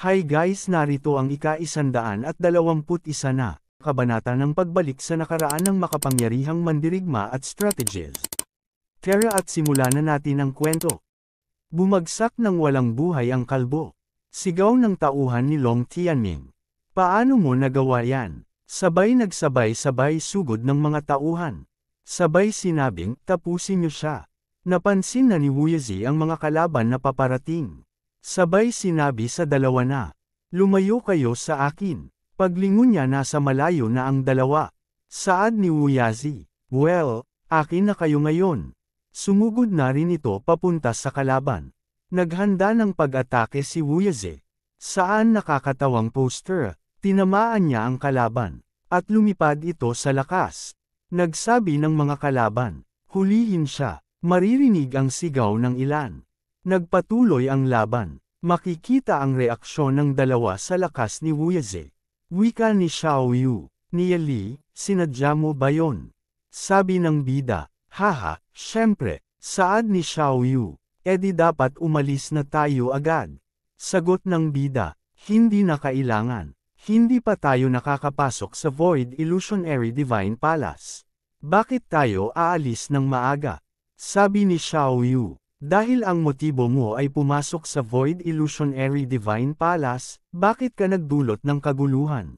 Hi guys, narito ang ika-121 na kabanata ng pagbalik sa nakaraan ng makapangyarihang mandirigma at strategies. Tara at simulan na natin ang kwento. Bumagsak ng walang buhay ang kalbo. Sigaw ng tauhan ni Long Tianming. Paano mo nagawa yan? Sabay nagsabay-sabay sugod ng mga tauhan. Sabay sinabing, tapusin niyo siya. Napansin na ni Wu Yazi ang mga kalaban na paparating. Sabay sinabi sa dalawa na, lumayo kayo sa akin. Paglingon niya nasa malayo na ang dalawa. Saad ni Wu Yazi, well, akin na kayo ngayon. Sumugod na rin ito papunta sa kalaban. Naghanda ng pag-atake si Wu Yazi. Saan nakakatawang poster, tinamaan niya ang kalaban, at lumipad ito sa lakas. Nagsabi ng mga kalaban, hulihin siya, maririnig ang sigaw ng ilan. Nagpatuloy ang laban. Makikita ang reaksyon ng dalawa sa lakas ni Wu Yazi. Wika ni Xiao Yu, ni Li, sinadya mo ba yon? Sabi ng bida, haha, syempre, saad ni Xiao Yu, edi dapat umalis na tayo agad. Sagot ng bida, hindi na kailangan. Hindi pa tayo nakakapasok sa Void Illusionary Divine Palace. Bakit tayo aalis ng maaga? Sabi ni Xiao Yu. Dahil ang motibo mo ay pumasok sa Void Illusionary Divine Palace, bakit ka nagdulot ng kaguluhan?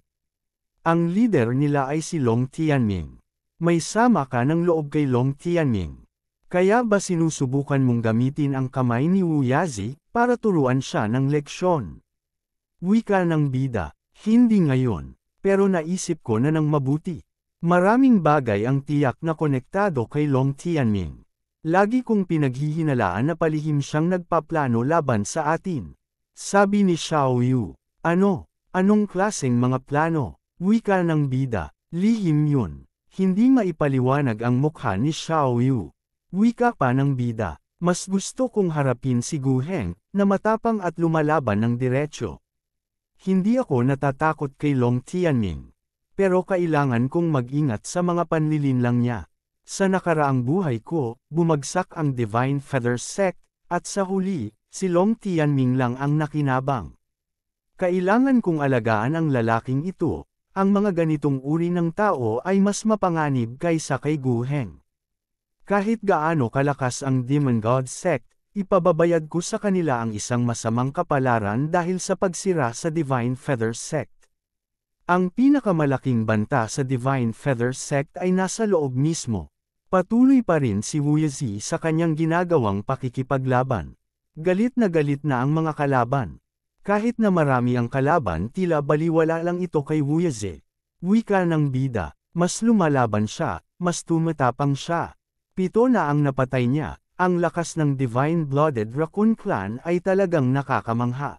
Ang leader nila ay si Long Tianming. May sama ka ng loob kay Long Tianming. Kaya ba sinusubukan mong gamitin ang kamay ni Wu Yazi para turuan siya ng leksyon? Wika ng bida, hindi ngayon, pero naisip ko na ng mabuti. Maraming bagay ang tiyak na konektado kay Long Tianming. Lagi kong pinaghihinalaan na palihim siyang nagpaplano laban sa atin. Sabi ni Xiao Yu, anong klaseng mga plano? Wika ng bida, lihim yun. Hindi maipaliwanag ang mukha ni Xiao Yu. Wika pa ng bida, mas gusto kong harapin si Gu Heng, na matapang at lumalaban ng diretsyo. Hindi ako natatakot kay Long Tianming. Pero kailangan kong mag-ingat sa mga panlilinlang niya. Sa nakaraang buhay ko, bumagsak ang Divine Feather Sect, at sa huli, si Long Tianming lang ang nakinabang. Kailangan kong alagaan ang lalaking ito, ang mga ganitong uri ng tao ay mas mapanganib kaysa kay Gu Heng. Kahit gaano kalakas ang Demon God Sect, ipababayad ko sa kanila ang isang masamang kapalaran dahil sa pagsira sa Divine Feather Sect. Ang pinakamalaking banta sa Divine Feather Sect ay nasa loob mismo. Patuloy pa rin si Wu Yazi sa kanyang ginagawang pakikipaglaban. Galit na ang mga kalaban. Kahit na marami ang kalaban tila baliwala lang ito kay Wu Yazi. Wika ng bida, mas lumalaban siya, mas tumatapang siya. 7 na ang napatay niya, ang lakas ng Divine-Blooded Raccoon Clan ay talagang nakakamangha.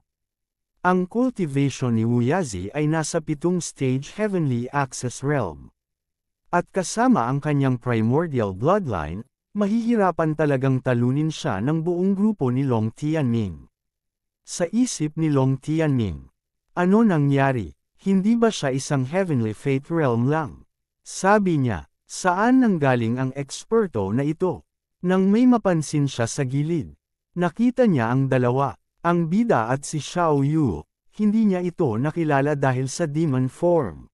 Ang cultivation ni Wu Yazi ay nasa 7 stage Heavenly Access Realm. At kasama ang kanyang primordial bloodline, mahihirapan talagang talunin siya ng buong grupo ni Long Tianming. Sa isip ni Long Tianming, ano nangyari? Hindi ba siya isang Heavenly Fate Realm lang? Sabi niya, saan nanggaling ang eksperto na ito? Nang may mapansin siya sa gilid, nakita niya ang dalawa, ang bida at si Xiao Yu, hindi niya ito nakilala dahil sa demon form.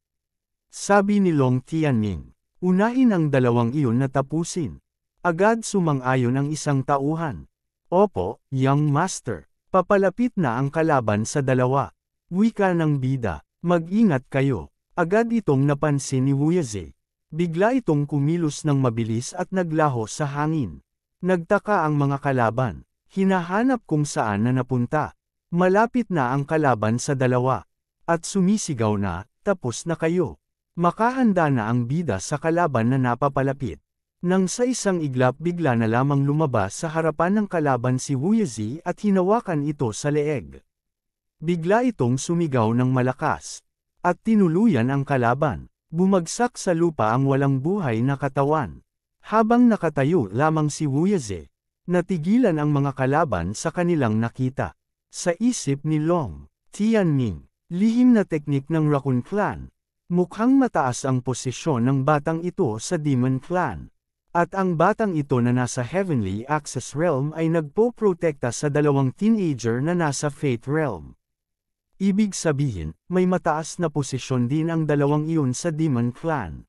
Sabi ni Long Tianming, unahin ang dalawang iyon na tapusin. Agad sumang-ayon ang isang tauhan. Opo, young master. Papalapit na ang kalaban sa dalawa. Wika ng bida, mag-ingat kayo. Agad itong napansin ni Wu Yazi. Bigla itong kumilos ng mabilis at naglaho sa hangin. Nagtaka ang mga kalaban. Hinahanap kung saan na napunta. Malapit na ang kalaban sa dalawa. At sumisigaw na, tapos na kayo. Makahanda na ang bida sa kalaban na napapalapit. Nang sa isang iglap bigla na lamang lumabas sa harapan ng kalaban si Wu Yazi at hinawakan ito sa leeg. Bigla itong sumigaw ng malakas. At tinuluyan ang kalaban. Bumagsak sa lupa ang walang buhay na katawan. Habang nakatayo lamang si Wu Yazi, natigilan ang mga kalaban sa kanilang nakita. Sa isip ni Long Tianming, lihim na teknik ng Raccoon Clan. Mukhang mataas ang posisyon ng batang ito sa Demon Clan. At ang batang ito na nasa Heavenly Access Realm ay nagpo-protekta sa dalawang teenager na nasa Fate Realm. Ibig sabihin, may mataas na posisyon din ang dalawang iyon sa Demon Clan.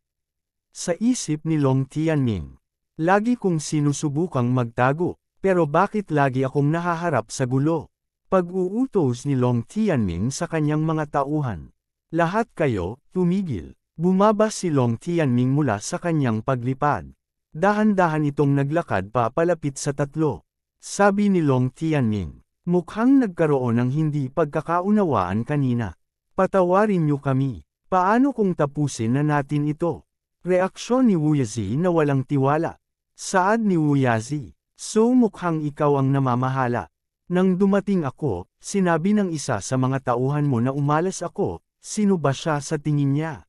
Sa isip ni Long Tianming, lagi kong sinusubukang magtago, pero bakit lagi akong nahaharap sa gulo? Pag-uutos ni Long Tianming sa kanyang mga tauhan. Lahat kayo, tumigil. Bumaba si Long Tianming mula sa kanyang paglipad. Dahan-dahan itong naglakad papalapit sa tatlo. Sabi ni Long Tianming, mukhang nagkaroon ng hindi pagkakaunawaan kanina. Patawarin niyo kami. Paano kung tapusin na natin ito? Reaksyon ni Wuyazi na walang tiwala. Saad ni Wuyazi, so mukhang ikaw ang namamahala. Nang dumating ako, sinabi ng isa sa mga tauhan mo na umalas ako, sino ba siya sa tingin niya?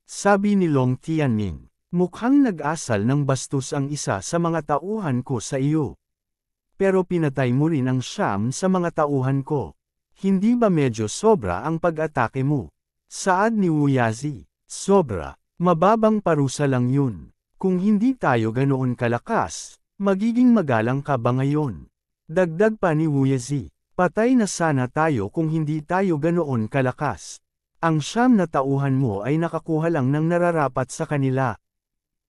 Sabi ni Long Tianming, mukhang nag-asal ng bastos ang isa sa mga tauhan ko sa iyo. Pero pinatay mo rin ang siyam sa mga tauhan ko. Hindi ba medyo sobra ang pag-atake mo? Saad ni Wuyazi, sobra, mababang parusa lang yun. Kung hindi tayo ganoon kalakas, magiging magalang ka ba ngayon? Dagdag pa ni Wuyazi, patay na sana tayo kung hindi tayo ganoon kalakas. Ang siyam na tauhan mo ay nakakuha lang ng nararapat sa kanila.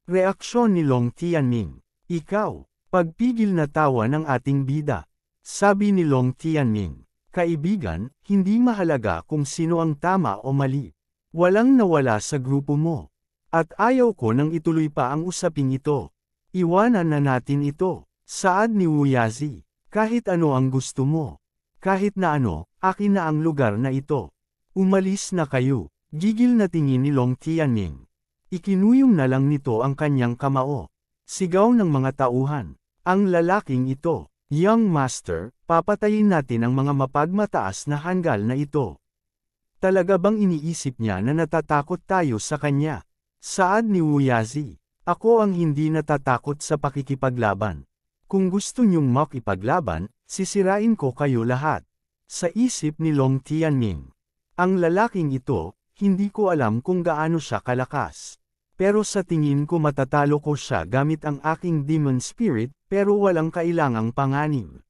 Reaksyon ni Long Tianming, ikaw, pagpigil na tawa ng ating bida. Sabi ni Long Tianming, kaibigan, hindi mahalaga kung sino ang tama o mali. Walang nawala sa grupo mo. At ayaw ko nang ituloy pa ang usaping ito. Iwanan na natin ito. Saad ni Wuyazi, kahit ano ang gusto mo. Kahit na ano, akin na ang lugar na ito. Umalis na kayo. Gigil na tingin ni Long Tianming. Ikinuyong na lang nito ang kanyang kamao. Sigaw ng mga tauhan. Ang lalaking ito, young master, papatayin natin ang mga mapagmataas na hanggal na ito. Talaga bang iniisip niya na natatakot tayo sa kanya? Saad ni Wuyazi, ako ang hindi natatakot sa pakikipaglaban. Kung gusto niyong makipaglaban, sisirain ko kayo lahat. Sa isip ni Long Tianming, ang lalaking ito, hindi ko alam kung gaano siya kalakas. Pero sa tingin ko matatalo ko siya gamit ang aking demon spirit, pero walang kailangang panganib.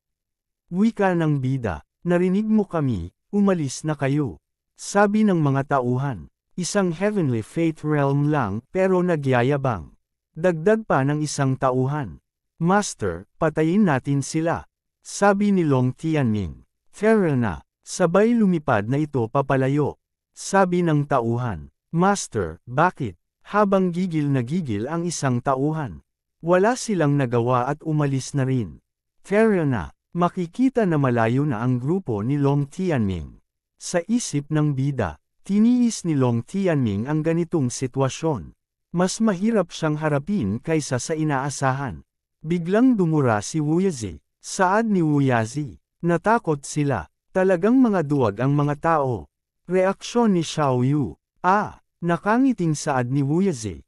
Wika ng bida, narinig mo kami, umalis na kayo. Sabi ng mga tauhan, isang heavenly fate realm lang pero nagyayabang. Dagdag pa ng isang tauhan, Master, patayin natin sila. Sabi ni Long Tianming, Tara na, sabay lumipad na ito papalayo. Sabi ng tauhan, Master, bakit? Habang gigil na gigil ang isang tauhan. Wala silang nagawa at umalis na rin. Tara na, makikita na malayo na ang grupo ni Long Tianming. Sa isip ng bida, tiniis ni Long Tianming ang ganitong sitwasyon. Mas mahirap siyang harapin kaysa sa inaasahan. Biglang dumura si Wuyazi. Saad ni Wuyazi, natakot sila. Talagang mga duwag ang mga tao. Reaksyon ni Xiao Yu, nakangiting saad ni Wuyazi.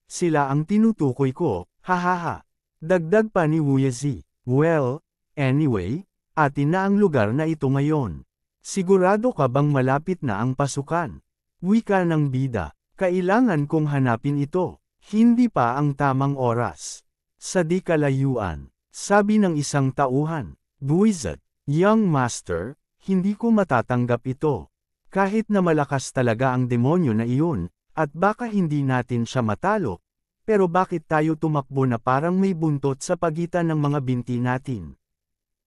Sila ang tinutukoy ko, hahaha. Dagdag pa ni Wuyazi, well, anyway, atin na ang lugar na ito ngayon. Sigurado ka bang malapit na ang pasukan? Wika ng bida, kailangan kong hanapin ito, hindi pa ang tamang oras. Sa di kalayuan, sabi ng isang tauhan, Buizat, young master, hindi ko matatanggap ito. Kahit na malakas talaga ang demonyo na iyon, at baka hindi natin siya matalo, pero bakit tayo tumakbo na parang may buntot sa pagitan ng mga binti natin?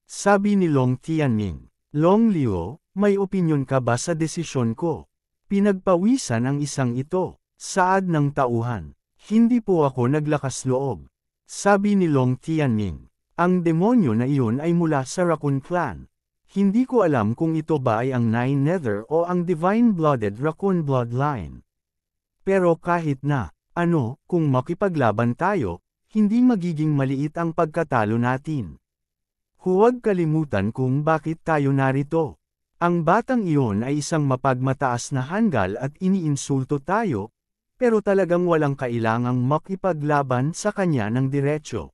Sabi ni Long Tianming, Long Liu, may opinyon ka ba sa desisyon ko? Pinagpawisan ang isang ito. Saad ng tauhan, hindi po ako naglakas loob. Sabi ni Long Tianming, ang demonyo na iyon ay mula sa Raccoon Clan. Hindi ko alam kung ito ba ay ang Nine Nether o ang Divine-Blooded Raccoon Bloodline. Pero kahit na, kung makipaglaban tayo, hindi magiging maliit ang pagkatalo natin. Huwag kalimutan kung bakit tayo narito. Ang batang iyon ay isang mapagmataas na hanggal at iniinsulto tayo, pero talagang walang kailangang makipaglaban sa kanya ng diretsyo.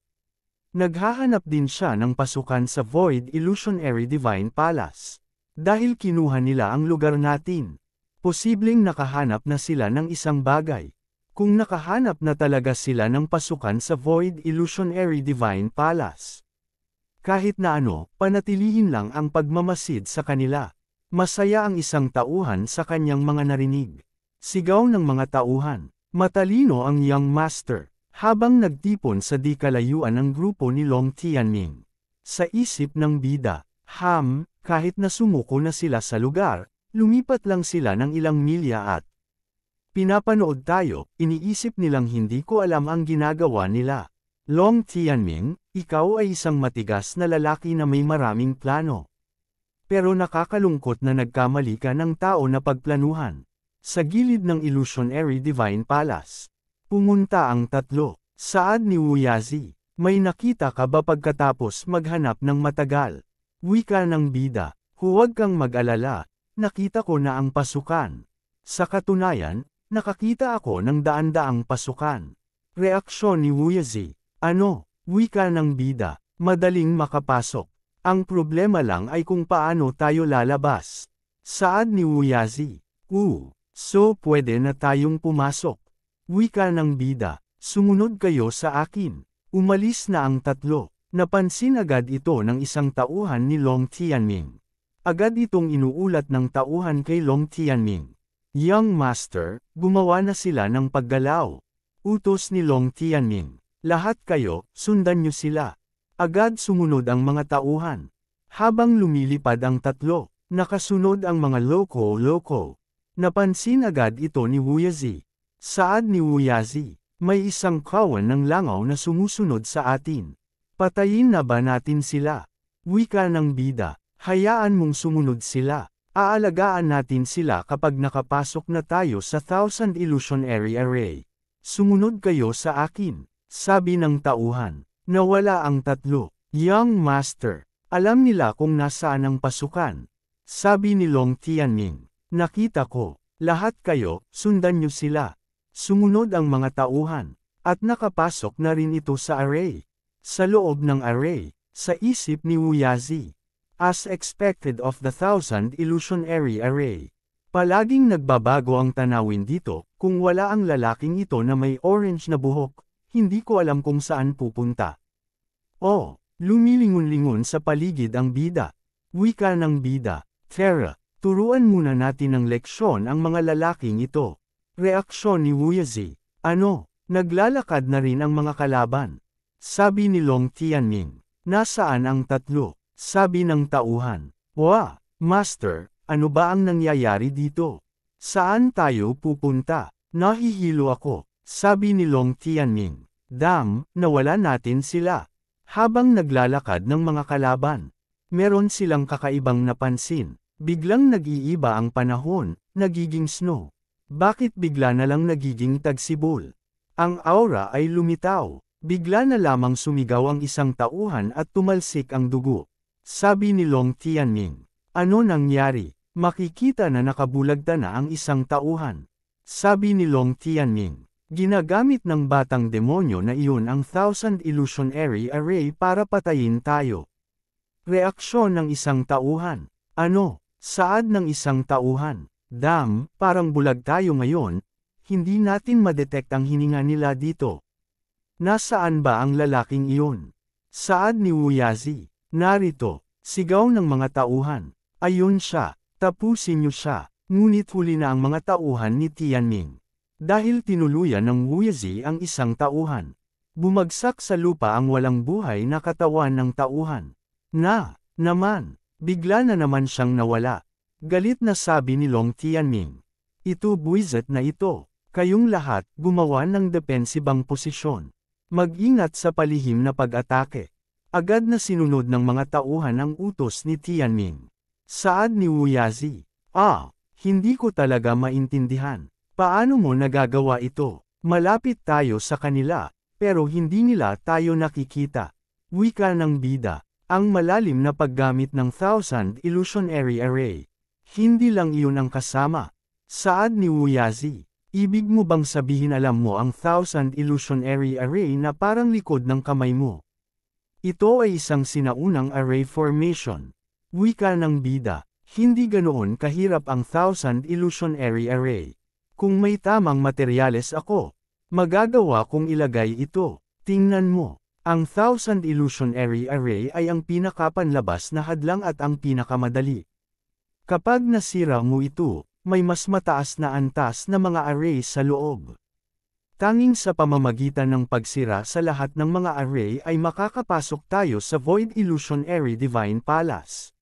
Naghahanap din siya ng pasukan sa Void Illusionary Divine Palace. Dahil kinuha nila ang lugar natin, posibleng nakahanap na sila ng isang bagay. Kung nakahanap na talaga sila ng pasukan sa Void Illusionary Divine Palace, kahit na panatilihin lang ang pagmamasid sa kanila. Masaya ang isang tauhan sa kanyang mga narinig. Sigaw ng mga tauhan. Matalino ang young master. Habang nagtipon sa di kalayuan ang grupo ni Long Tianming. Sa isip ng bida, kahit na sumuko na sila sa lugar, lumipat lang sila ng ilang milya at pinapanood tayo, iniisip nilang hindi ko alam ang ginagawa nila. Long Tianming, ikaw ay isang matigas na lalaki na may maraming plano. Pero nakakalungkot na nagkamali ka ng tao na pagplanuhan. Sa gilid ng Illusionary Divine Palace. Pumunta ang tatlo. Saad ni Wuyazi. May nakita ka ba pagkatapos maghanap ng matagal? Wika ng bida. Huwag kang mag-alala. Nakita ko na ang pasukan. Sa katunayan, nakakita ako ng daan-daang pasukan. Reaksyon ni Wuyazi. Ano? Wika ng bida. Madaling makapasok. Ang problema lang ay kung paano tayo lalabas. Saad ni Wuyazi. So pwede na tayong pumasok. Wika ng bida. Sumunod kayo sa akin. Umalis na ang tatlo. Napansin agad ito ng isang tauhan ni Long Tianming. Agad itong inuulat ng tauhan kay Long Tianming. Young Master, gumawa na sila ng paggalaw. Utos ni Long Tianming. Lahat kayo, sundan niyo sila. Agad sumunod ang mga tauhan. Habang lumilipad ang tatlo, nakasunod ang mga loko-loko. Napansin agad ito ni Wuyazi. Saad ni Wuyazi, may isang kawan ng langaw na sumusunod sa atin. Patayin na ba natin sila? Wika ng bida, hayaan mong sumunod sila. Aalagaan natin sila kapag nakapasok na tayo sa Thousand Illusionary Array. Sumunod kayo sa akin, sabi ng tauhan. Nawala ang tatlo. Young Master, alam nila kung nasaan ang pasukan. Sabi ni Long Tianming, nakita ko, lahat kayo, sundan niyo sila. Sumunod ang mga tauhan, at nakapasok na rin ito sa array. Sa loob ng array, sa isip ni Wuyazi. As expected of the Thousand Illusionary Array. Palaging nagbabago ang tanawin dito, kung wala ang lalaking ito na may orange na buhok. Hindi ko alam kung saan pupunta. Lumilingon-lingon sa paligid ang bida. Wika ng bida. Tara, turuan muna natin ng leksyon ang mga lalaking ito. Reaksyon ni Wuyazi. Ano? Naglalakad na rin ang mga kalaban. Sabi ni Long Tianming. Nasaan ang tatlo? Sabi ng tauhan. Master, ano ba ang nangyayari dito? Saan tayo pupunta? Nahihilo ako. Sabi ni Long Tianming. Nawala natin sila. Habang naglalakad ng mga kalaban, meron silang kakaibang napansin. Biglang nag-iiba ang panahon, nagiging snow. Bakit bigla na lang nagiging tagsibol? Ang aura ay lumitaw. Bigla na lamang sumigaw ang isang tauhan at tumalsik ang dugo. Sabi ni Long Tianming. Ano nangyari? Makikita na nakabulagta na ang isang tauhan. Sabi ni Long Tianming. Ginagamit ng batang demonyo na iyon ang Thousand Illusionary Array para patayin tayo. Reaksyon ng isang tauhan. Ano? Saad ng isang tauhan. Parang bulag tayo ngayon, hindi natin madetect ang hininga nila dito. Nasaan ba ang lalaking iyon? Saad ni Wuyazi. Narito, sigaw ng mga tauhan. Ayun siya, tapusin niyo siya. Ngunit huli na ang mga tauhan ni Tianming. Dahil tinuluyan ng Wuyazi ang isang tauhan. Bumagsak sa lupa ang walang buhay na katawan ng tauhan. Bigla na naman siyang nawala. Galit na sabi ni Long Tianming. Ito buwisit na ito, kayong lahat gumawa ng depensibang posisyon. Mag-ingat sa palihim na pag-atake. Agad na sinunod ng mga tauhan ang utos ni Tianming. Saad ni Wuyazi. Hindi ko talaga maintindihan. Paano mo nagagawa ito? Malapit tayo sa kanila, pero hindi nila tayo nakikita. Wika ng bida. Ang malalim na paggamit ng Thousand Illusionary Array. Hindi lang iyon ang kasama. Saad ni Wuyazi. Ibig mo bang sabihin alam mo ang Thousand Illusionary Array na parang likod ng kamay mo? Ito ay isang sinaunang array formation. Wika ng bida. Hindi ganoon kahirap ang Thousand Illusionary Array. Kung may tamang materyales ako, magagawa kong ilagay ito. Tingnan mo, ang Thousand Illusionary Array ay ang pinakapanlabas na hadlang at ang pinakamadali. Kapag nasira mo ito, may mas mataas na antas na mga array sa loob. Tanging sa pamamagitan ng pagsira sa lahat ng mga array ay makakapasok tayo sa Void Illusionary Divine Palace.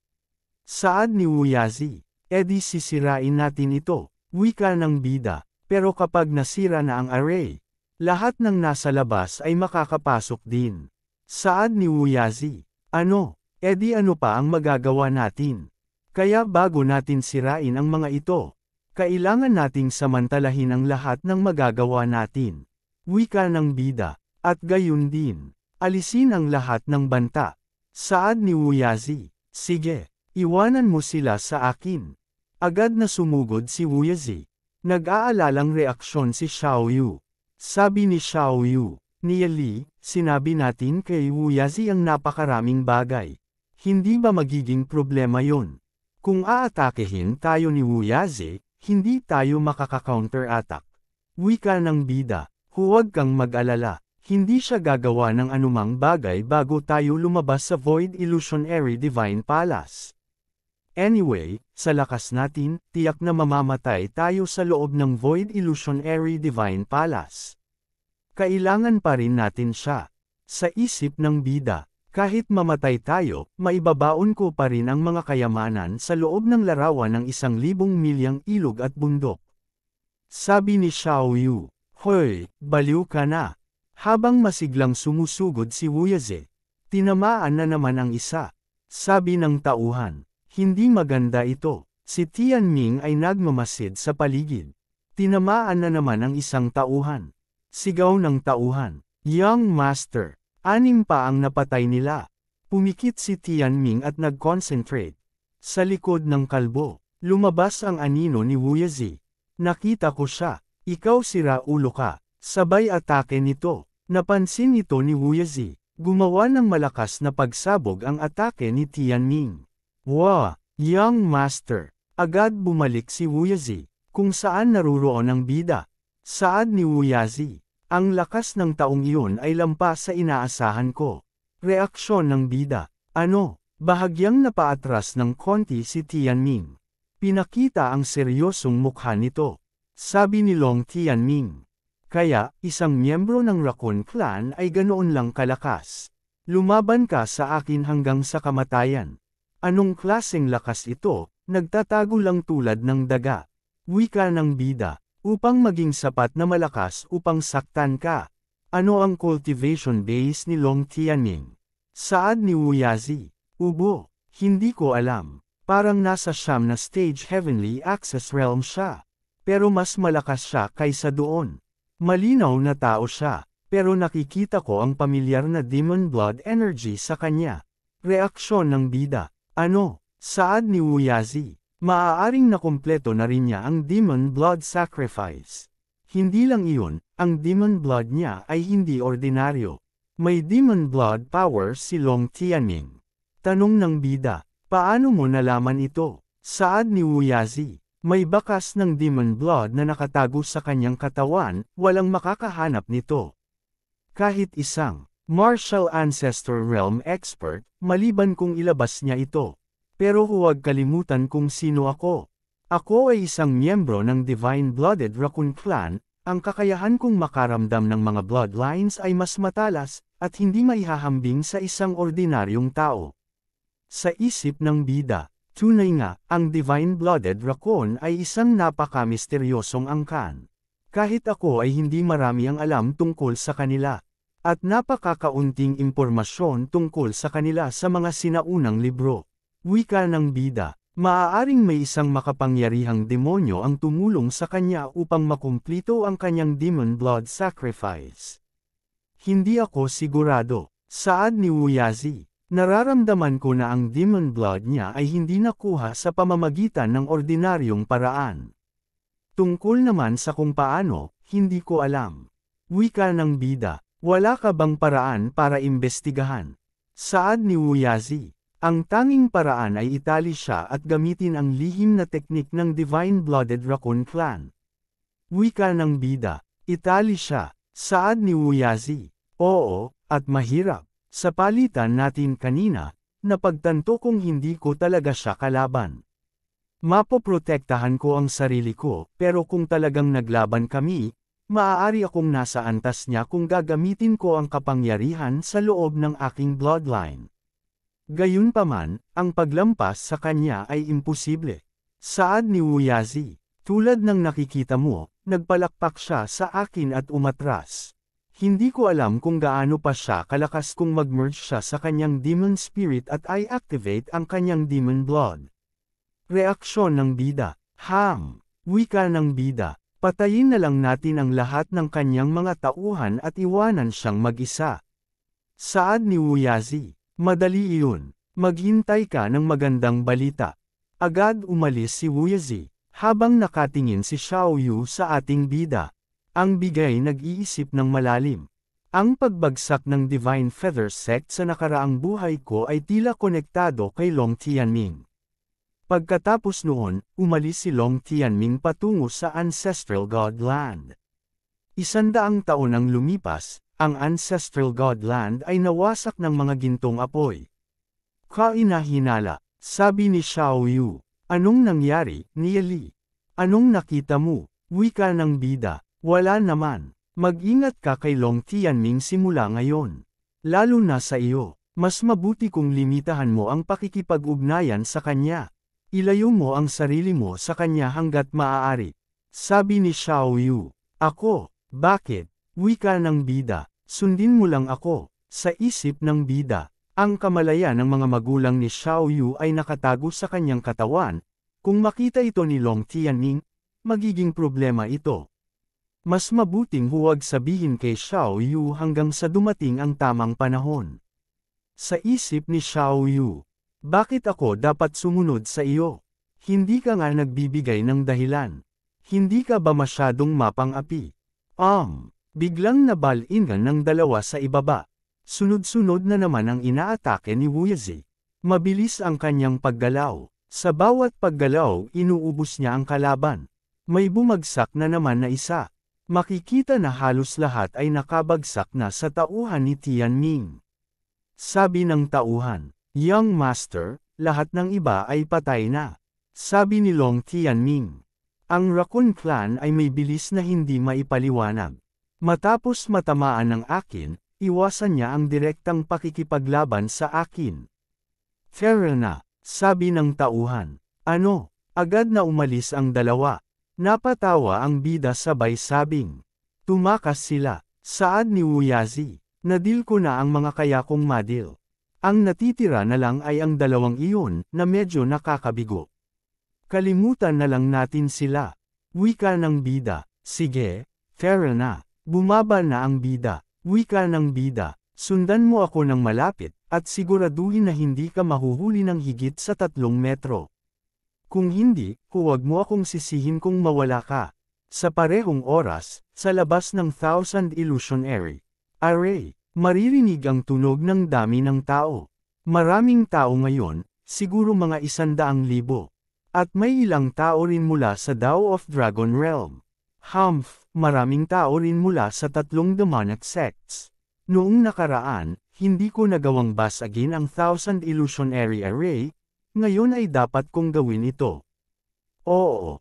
Saad ni Wuyazi, edi sisirain natin ito, wika ng bida, pero kapag nasira na ang array, lahat ng nasa labas ay makakapasok din. Saad ni Wuyazi, ano, edi ano pa ang magagawa natin? Kaya bago natin sirain ang mga ito, kailangan nating samantalahin ang lahat ng magagawa natin. Wika ng bida, at gayon din, alisin ang lahat ng banta. Saad ni Wuyazi, sige, iwanan mo sila sa akin. Agad na sumugod si Wuyazi. Nag-aalalang reaksyon si Xiaoyu. Sabi ni Xiaoyu, Niali, sinabi natin kay Wuyazi ang napakaraming bagay. Hindi ba magiging problema yon? Kung aatakehin tayo ni Wuyazi, hindi tayo makaka-counter-attack. Wika ng bida, huwag kang mag-alala, hindi siya gagawa ng anumang bagay bago tayo lumabas sa Void Illusionary Divine Palace. Anyway, sa lakas natin, tiyak na mamamatay tayo sa loob ng Void Illusionary Divine Palace. Kailangan pa rin natin siya. Sa isip ng bida, kahit mamatay tayo, maibabaon ko pa rin ang mga kayamanan sa loob ng larawan ng 1,000 milyang ilog at bundok. Sabi ni Xiaoyu, Hoy, baliw ka na. Habang masiglang sumusugod si Wuyazi, tinamaan na naman ang isa. Sabi ng tauhan, hindi maganda ito. Si Tianming ay nagmamasid sa paligid. Tinamaan na naman ang isang tauhan. Sigaw ng tauhan, Young Master. 6 pa ang napatay nila. Pumikit si Tianming at nag-concentrate. Sa likod ng kalbo, lumabas ang anino ni Wuyazi. Nakita ko siya. Ikaw sira ulo ka. Sabay atake nito. Napansin ito ni Wuyazi. Gumawa ng malakas na pagsabog ang atake ni Tianming. Wow! Young Master! Agad bumalik si Wuyazi, kung saan naruroon ang bida. Saad ni Wuyazi. Ang lakas ng taong iyon ay lampas sa inaasahan ko. Reaksyon ng bida. Ano, bahagyang napaatras ng konti si Tianming. Pinakita ang seryosong mukha nito. Sabi ni Long Tianming. Kaya, isang miyembro ng Raccoon Clan ay ganoon lang kalakas. Lumaban ka sa akin hanggang sa kamatayan. Anong klaseng lakas ito, nagtatago lang tulad ng daga. Wika ng bida. Upang maging sapat na malakas upang saktan ka. Ano ang cultivation base ni Long Tianming? Saad ni Wuyazi. Ubo, hindi ko alam. Parang nasa siyam na stage heavenly access realm siya. Pero mas malakas siya kaysa doon. Malinaw na tao siya, pero nakikita ko ang pamilyar na demon blood energy sa kanya. Reaksyon ng bida. Ano? Saad ni Wuyazi. Maaaring nakumpleto na rin niya ang demon blood sacrifice. Hindi lang iyon, ang demon blood niya ay hindi ordinaryo. May demon blood power si Long Tianming. Tanong ng bida, paano mo nalaman ito? Saad ni Wuyazi, may bakas ng demon blood na nakatago sa kanyang katawan, walang makakahanap nito. Kahit isang martial ancestor realm expert, maliban kung ilabas niya ito. Pero huwag kalimutan kung sino ako. Ako ay isang miyembro ng Divine-Blooded Raccoon Clan, ang kakayahan kong makaramdam ng mga bloodlines ay mas matalas, at hindi maihahambing sa isang ordinaryong tao. Sa isip ng bida, tunay nga, ang Divine-Blooded Raccoon ay isang napaka-misteryosong angkan. Kahit ako ay hindi marami ang alam tungkol sa kanila. At napakakaunting impormasyon tungkol sa kanila sa mga sinaunang libro. Wika ng bida, maaaring may isang makapangyarihang demonyo ang tumulong sa kanya upang makumplito ang kanyang demon blood sacrifice. Hindi ako sigurado. Saad ni Wuyazi, nararamdaman ko na ang demon blood niya ay hindi nakuha sa pamamagitan ng ordinaryong paraan. Tungkol naman sa kung paano, hindi ko alam. Wika ng bida, wala ka bang paraan para imbestigahan? Saad ni Wuyazi. Ang tanging paraan ay itali siya at gamitin ang lihim na teknik ng Divine-Blooded Raccoon Clan. Wika ng bida, itali siya. Saad ni Wuyazi. Oo, at mahirap. Sa palitan natin kanina, napagtanto kong hindi ko talaga siya kalaban. Mapoprotektahan ko ang sarili ko, pero kung talagang naglaban kami, maaari akong nasa antas niya kung gagamitin ko ang kapangyarihan sa loob ng aking bloodline. Gayunpaman, ang paglampas sa kanya ay imposible. Saad ni Wu Yazi, tulad ng nakikita mo, nagpalakpak siya sa akin at umatras. Hindi ko alam kung gaano pa siya kalakas kung mag-merge siya sa kanyang demon spirit at i-activate ang kanyang demon blood. Reaksyon ng bida. Wika ng bida. Patayin na lang natin ang lahat ng kanyang mga tauhan at iwanan siyang mag-isa. Saad ni Wu Yazi. Madali iyon. Maghintay ka ng magandang balita. Agad umalis si Wu Yazi, habang nakatingin si Xiao Yu sa ating bida. Ang bigay nag-iisip ng malalim. Ang pagbagsak ng Divine Feather Sect sa nakaraang buhay ko ay tila konektado kay Long Tianming. Pagkatapos noon, umalis si Long Tianming patungo sa Ancestral God Land. 100 taon ang lumipas, ang Ancestral God Land ay nawasak ng mga gintong apoy. Kainahinala, sabi ni Xiao Yu. Anong nangyari, Nieli? Anong nakita mo? Wika ng bida. Wala naman. Mag-ingat ka kay Long Tianming simula ngayon. Lalo na sa iyo. Mas mabuti kung limitahan mo ang pakikipag-ugnayan sa kanya. Ilayo mo ang sarili mo sa kanya hanggat maaari. Sabi ni Xiao Yu. Ako, bakit? Wika ng bida. Sundin mo lang ako. Sa isip ng bida, ang kamalayan ng mga magulang ni Xiao Yu ay nakatago sa kanyang katawan. Kung makita ito ni Long Tianming, magiging problema ito. Mas mabuting huwag sabihin kay Xiao Yu hanggang sa dumating ang tamang panahon. Sa isip ni Xiao Yu, bakit ako dapat sumunod sa iyo? Hindi ka nga nagbibigay ng dahilan. Hindi ka ba masyadong mapang-api? Biglang nabalingan ng dalawa sa ibaba. Sunod-sunod na naman ang inaatake ni Wu Yazi. Mabilis ang kanyang paggalaw. Sa bawat paggalaw inuubos niya ang kalaban. May bumagsak na naman na isa. Makikita na halos lahat ay nakabagsak na sa tauhan ni Tianming. Sabi ng tauhan, Young Master, lahat ng iba ay patay na. Sabi ni Long Tianming. Ang Raccoon Clan ay may bilis na hindi maipaliwanag. Matapos matamaan ng akin, iwasan niya ang direktang pakikipaglaban sa akin. Fair na, sabi ng tauhan. Ano? Agad na umalis ang dalawa. Napatawa ang bida sabay sabing. Tumakas sila. Saad ni Wu Yazi. Nadil ko na ang mga kaya kong madil. Ang natitira na lang ay ang dalawang iyon na medyo nakakabigo. Kalimutan na lang natin sila. Wika ng bida. Sige, fair na. Bumaba na ang bida. Wika ng bida. Sundan mo ako ng malapit at siguraduhin na hindi ka mahuhuli ng higit sa 3 metro. Kung hindi, huwag mo akong sisihin kung mawala ka. Sa parehong oras, sa labas ng Thousand Illusionary Array, maririnig ang tunog ng dami ng tao. Maraming tao ngayon, siguro mga 100,000. At may ilang tao rin mula sa Dao of Dragon Realm. Maraming tao rin mula sa 3 demonic sects. Noong nakaraan, hindi ko nagawang basagin ang Thousand Illusionary Array, ngayon ay dapat kong gawin ito. Oo,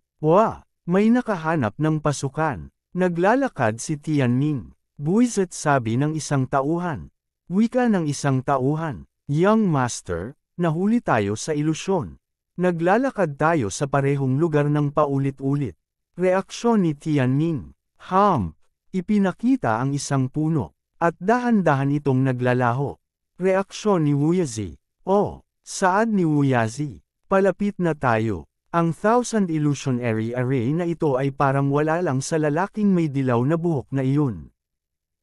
may nakahanap ng pasukan. Naglalakad si Tianming. Buwisit sabi ng isang tauhan. Wika ng isang tauhan. Young Master, nahuli tayo sa ilusyon. Naglalakad tayo sa parehong lugar ng paulit-ulit. Reaksyon ni Tianming. Ipinakita ang isang puno. At dahan-dahan itong naglalaho. Reaksyon ni Wu Yazi. Saad ni Wu Yazi. Palapit na tayo. Ang Thousand Illusionary Array na ito ay parang wala lang sa lalaking may dilaw na buhok na iyon.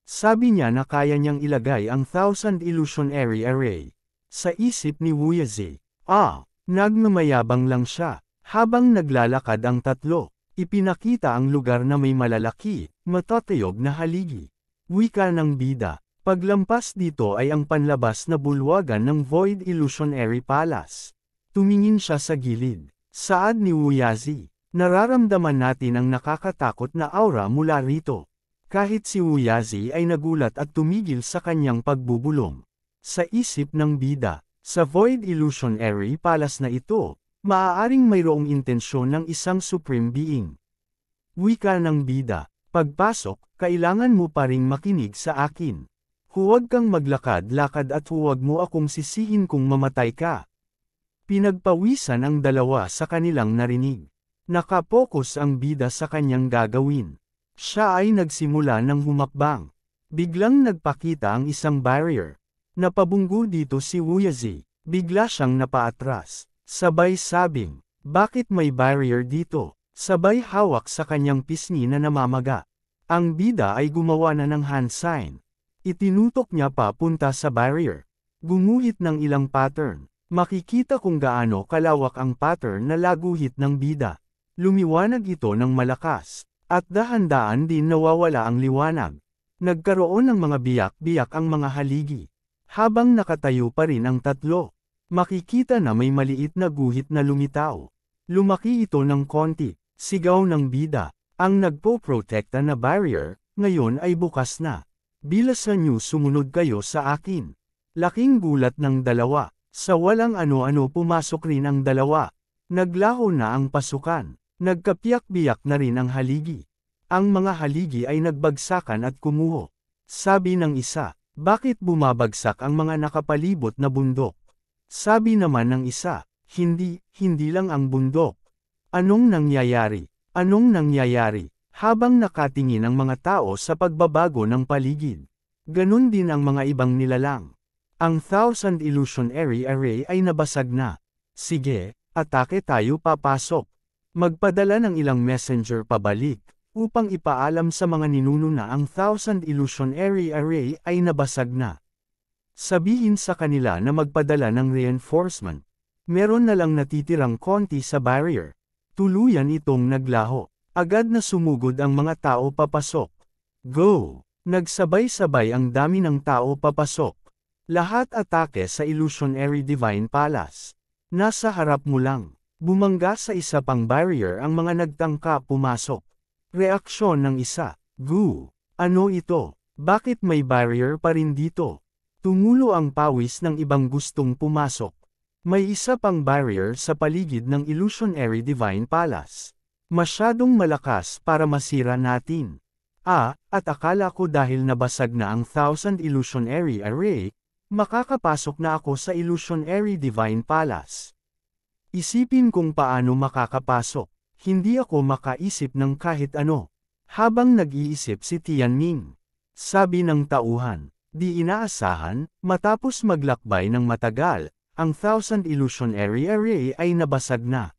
Sabi niya na kaya niyang ilagay ang Thousand Illusionary Array. Sa isip ni Wu Yazi. Nagmamayabang lang siya. Habang naglalakad ang tatlo, ipinakita ang lugar na may malalaki, matatayog na haligi. Wika ng bida. Paglampas dito ay ang panlabas na bulwagan ng Void Illusionary Palace. Tumingin siya sa gilid. Saad ni Wu Yazi. Nararamdaman natin ang nakakatakot na aura mula rito. Kahit si Wu Yazi ay nagulat at tumigil sa kanyang pagbubulong. Sa isip ng bida, sa Void Illusionary Palace na ito, Maaaring mayroong intensyon ng isang supreme being. Wika ng bida. Pagpasok, kailangan mo pa ring makinig sa akin. Huwag kang maglakad-lakad at huwag mo akong sisihin kung mamatay ka. Pinagpawisan ang dalawa sa kanilang narinig. Nakapokus ang bida sa kanyang gagawin. Siya ay nagsimula ng humakbang. Biglang nagpakita ang isang barrier. Napabunggo dito si Wuyazi. Bigla siyang napaatras. Sabay sabing, bakit may barrier dito? Sabay hawak sa kanyang pisngi na namamaga. Ang bida ay gumawa na ng hand sign. Itinutok niya papunta sa barrier. Gumuhit ng ilang pattern. Makikita kung gaano kalawak ang pattern na laguhit ng bida. Lumiwanag ito ng malakas. At dahan-daan din nawawala ang liwanag. Nagkaroon ng mga biyak-biyak ang mga haligi. Habang nakatayo pa rin ang tatlo. Makikita na may maliit na guhit na lumitaw. Lumaki ito ng konti, sigaw ng bida. Ang nagpo-protekta na barrier, ngayon ay bukas na. Bilasan niyo sumunod kayo sa akin. Laking gulat ng dalawa. Sa walang ano-ano pumasok rin ang dalawa. Naglaho na ang pasukan. Nagkapiyak-biyak na rin ang haligi. Ang mga haligi ay nagbagsakan at kumuho. Sabi ng isa, bakit bumabagsak ang mga nakapalibot na bundok? Sabi naman ng isa, hindi lang ang bundok. Anong nangyayari? Anong nangyayari? Habang nakatingin ang mga tao sa pagbabago ng paligid. Ganon din ang mga ibang nilalang. Ang Thousand Illusionary Array ay nabasag na. Sige, atake tayo papasok. Magpadala ng ilang messenger pabalik, upang ipaalam sa mga ninuno na ang Thousand Illusionary Array ay nabasag na. Sabihin sa kanila na magpadala ng reinforcement. Meron na lang natitirang konti sa barrier. Tuluyan itong naglaho. Agad na sumugod ang mga tao papasok. Go! Nagsabay-sabay ang dami ng tao papasok. Lahat atake sa Illusionary Divine Palace. Nasa harap mo lang. Bumangga sa isa pang barrier ang mga nagtangka pumasok. Reaksyon ng isa. Gu! Ano ito? Bakit may barrier pa rin dito? Tumulo ang pawis ng ibang gustong pumasok. May isa pang barrier sa paligid ng Illusionary Divine Palace. Masyadong malakas para masira natin. At akala ko dahil nabasag na ang Thousand Illusionary Array, makakapasok na ako sa Illusionary Divine Palace. Isipin kung paano makakapasok. Hindi ako makaisip ng kahit ano. Habang nag-iisip si Tianming. Sabi ng tauhan. Di inaasahan, matapos maglakbay ng matagal, ang Thousand Illusionary Array ay nabasag na.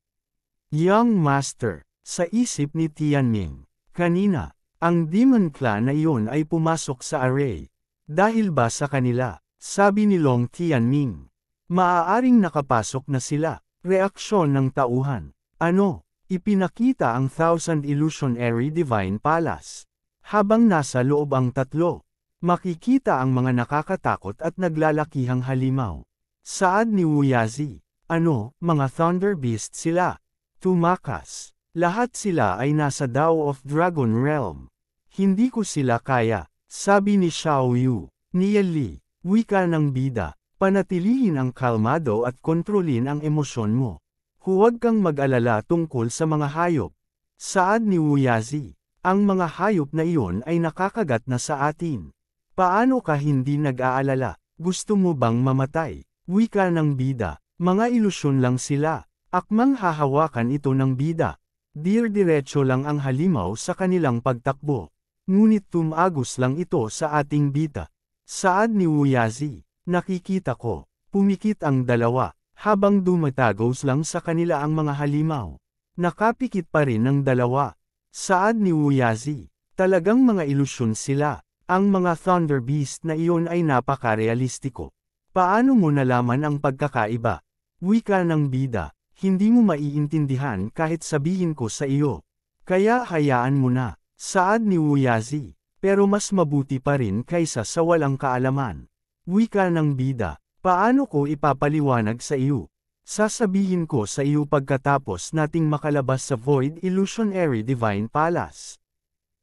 Young Master, sa isip ni Tianming, kanina, ang Demon Clan na iyon ay pumasok sa array. Dahil ba sa kanila, sabi ni Long Tianming, maaaring nakapasok na sila. Reaksyon ng tauhan. Ano? Ipinakita ang Thousand Illusionary Divine Palace. Habang nasa loob ang tatlo. Makikita ang mga nakakatakot at naglalakihang halimaw. Saad ni Wuyazi. Ano, mga Thunder Beast sila. Tumakas. Lahat sila ay nasa Dao of Dragon Realm. Hindi ko sila kaya, sabi ni Xiao Yu. Niyali, wika ng bida. Panatilihin ang kalmado at kontrolin ang emosyon mo. Huwag kang mag-alala tungkol sa mga hayop. Saad ni Wuyazi. Ang mga hayop na iyon ay nakakagat na sa atin. Paano ka hindi nag-aalala? Gusto mo bang mamatay? Wika ng bida. Mga ilusyon lang sila. Akmang hahawakan ito ng bida. Dir-diretso lang ang halimaw sa kanilang pagtakbo. Ngunit tumagos lang ito sa ating bida. Saad ni Wuyazi. Nakikita ko. Pumikit ang dalawa. Habang dumatagos lang sa kanila ang mga halimaw. Nakapikit pa rin ng dalawa. Saad ni Wuyazi. Talagang mga ilusyon sila. Ang mga Thunder Beast na iyon ay napaka-realistiko. Paano mo nalaman ang pagkakaiba? Wika ng bida, hindi mo maiintindihan kahit sabihin ko sa iyo. Kaya hayaan mo na, saad ni Wuyazi. Pero mas mabuti pa rin kaysa sa walang kaalaman. Wika ng bida, paano ko ipapaliwanag sa iyo? Sasabihin ko sa iyo pagkatapos nating makalabas sa Void Illusionary Divine Palace.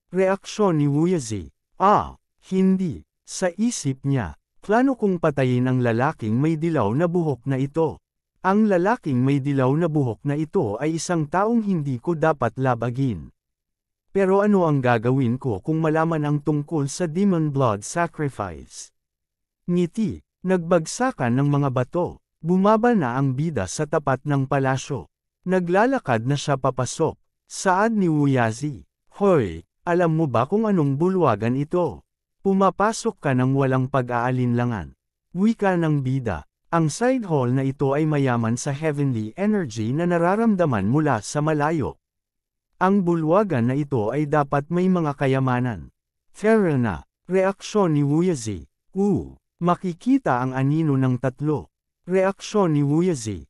Reaksyon ni Wuyazi. Hindi. Sa isip niya, plano kong patayin ang lalaking may dilaw na buhok na ito. Ang lalaking may dilaw na buhok na ito ay isang taong hindi ko dapat labagin. Pero ano ang gagawin ko kung malaman ang tungkol sa demon blood sacrifice? Ngiti, nagbagsakan ng mga bato. Bumaba na ang bida sa tapat ng palasyo. Naglalakad na siya papasok. Saad ni Wuyazi. Hoy, alam mo ba kung anong bulwagan ito? Pumapasok ka ng walang pag-aalinlangan. Wika ng bida. Ang side hall na ito ay mayaman sa heavenly energy na nararamdaman mula sa malayo. Ang bulwagan na ito ay dapat may mga kayamanan. Fair na. Reaksyon ni Wuyazi. Makikita ang anino ng tatlo. Reaksyon ni Wuyazi.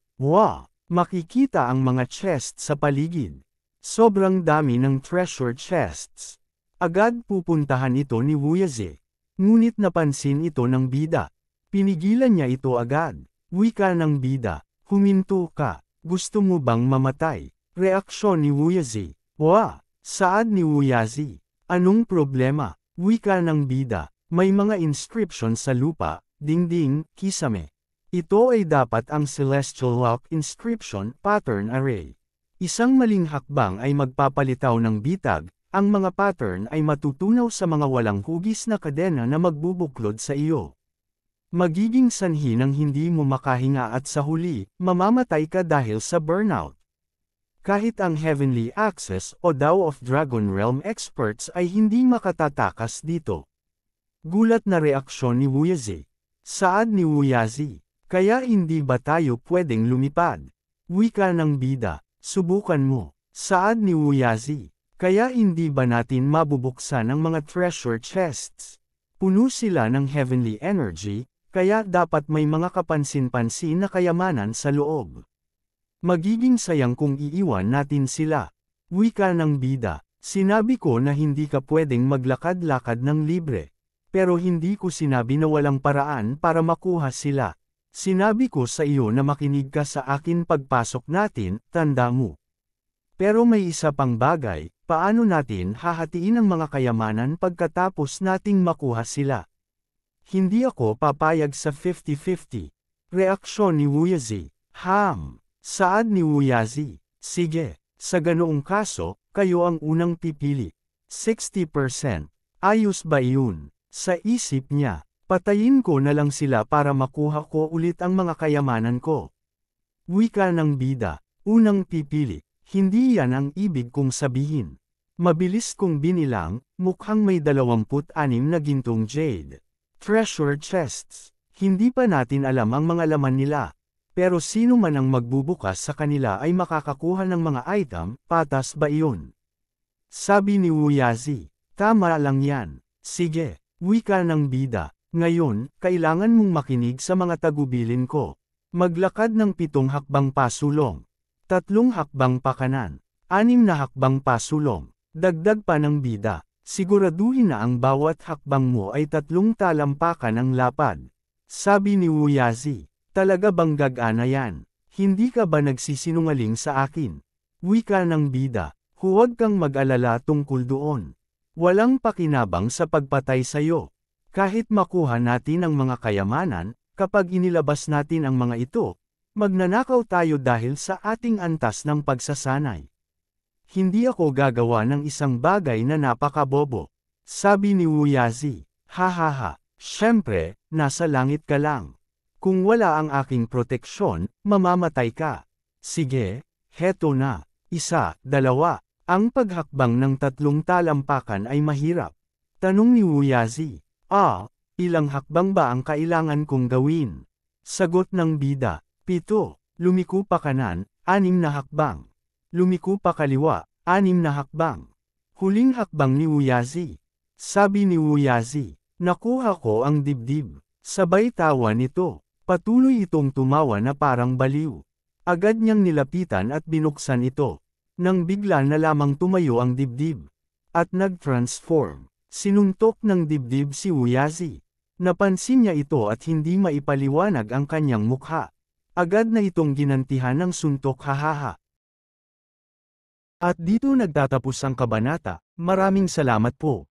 Makikita ang mga chest sa paligid. Sobrang dami ng treasure chests. Agad pupuntahan ito ni Wuyazi. Ngunit napansin ito ng bida. Pinigilan niya ito agad. Wika ng bida. Huminto ka. Gusto mo bang mamatay? Reaksyon ni Wuyazi. Saad ni Wuyazi. Anong problema? Wika ng bida. May mga inscription sa lupa. Dingding, kisame. Ito ay dapat ang Celestial Lock Inscription Pattern Array. Isang maling hakbang ay magpapalitaw ng bitag, ang mga pattern ay matutunaw sa mga walang hugis na kadena na magbubuklod sa iyo. Magiging sanhi ng hindi mo makahinga at sa huli, mamamatay ka dahil sa burnout. Kahit ang Heavenly Access o Tao of Dragon Realm experts ay hindi makatatakas dito. Gulat na reaksyon ni Wuyazi. Saad ni Wuyazi. Kaya hindi ba tayo pwedeng lumipad? Wika ng bida, subukan mo. Saad ni Wuyazi. Kaya hindi ba natin mabubuksan ang mga treasure chests? Puno sila ng heavenly energy, kaya dapat may mga kapansin-pansin na kayamanan sa loob. Magiging sayang kung iiwan natin sila. Wika ng bida, sinabi ko na hindi ka pwedeng maglakad-lakad ng libre. Pero hindi ko sinabi na walang paraan para makuha sila. Sinabi ko sa iyo na makinig ka sa akin pagpasok natin, tanda mo. Pero may isa pang bagay, paano natin hahatiin ang mga kayamanan pagkatapos nating makuha sila? Hindi ako papayag sa 50-50. Reaksyon ni Wuyazi. Saad ni Wuyazi. Sige, sa ganoong kaso, kayo ang unang pipili. 60%. Ayos ba iyon? Sa isip niya. Patayin ko na lang sila para makuha ko ulit ang mga kayamanan ko. Wika ng bida, unang pipili, hindi yan ang ibig kong sabihin. Mabilis kong binilang, mukhang may 26 na gintong jade. Treasure chests, hindi pa natin alam ang mga laman nila. Pero sino man ang magbubukas sa kanila ay makakakuha ng mga item, patas ba iyon? Sabi ni Wuyazi, tama lang yan. Sige, wika ng bida. Ngayon, kailangan mong makinig sa mga tagubilin ko. Maglakad ng 7 hakbang pasulong. 3 hakbang pakanan. 6 na hakbang pasulong. Dagdag pa ng bida. Siguraduhin na ang bawat hakbang mo ay 3 talampakan ang lapad. Sabi ni Wuyazi, talaga bang gagana yan? Hindi ka ba nagsisinungaling sa akin? Wika ng bida, huwag kang mag-alala tungkol doon. Walang pakinabang sa pagpatay sa'yo. Kahit makuha natin ang mga kayamanan, kapag inilabas natin ang mga ito, magnanakaw tayo dahil sa ating antas ng pagsasanay. Hindi ako gagawa ng isang bagay na napakabobo. Sabi ni Wuyazi, syempre, nasa langit ka lang. Kung wala ang aking proteksyon, mamamatay ka. Sige, heto na. 1, 2. Ang paghakbang ng 3 talampakan ay mahirap. Tanong ni Wuyazi. Ilang hakbang ba ang kailangan kong gawin? Sagot ng bida. 7. Lumiko pa kanan, 6 na hakbang. Lumiko pa kaliwa, 6 na hakbang. Huling hakbang ni Wuyazi. Sabi ni Wuyazi, nakuha ko ang dibdib. Sabay tawa nito. Patuloy itong tumawa na parang baliw. Agad niyang nilapitan at binuksan ito. Nang bigla na lamang tumayo ang dibdib. At nag-transform. Sinuntok ng dibdib si Wuyazi. Napansin niya ito at hindi maipaliwanag ang kanyang mukha. Agad na itong ginantihan ng suntok At dito nagtatapos ang kabanata. Maraming salamat po.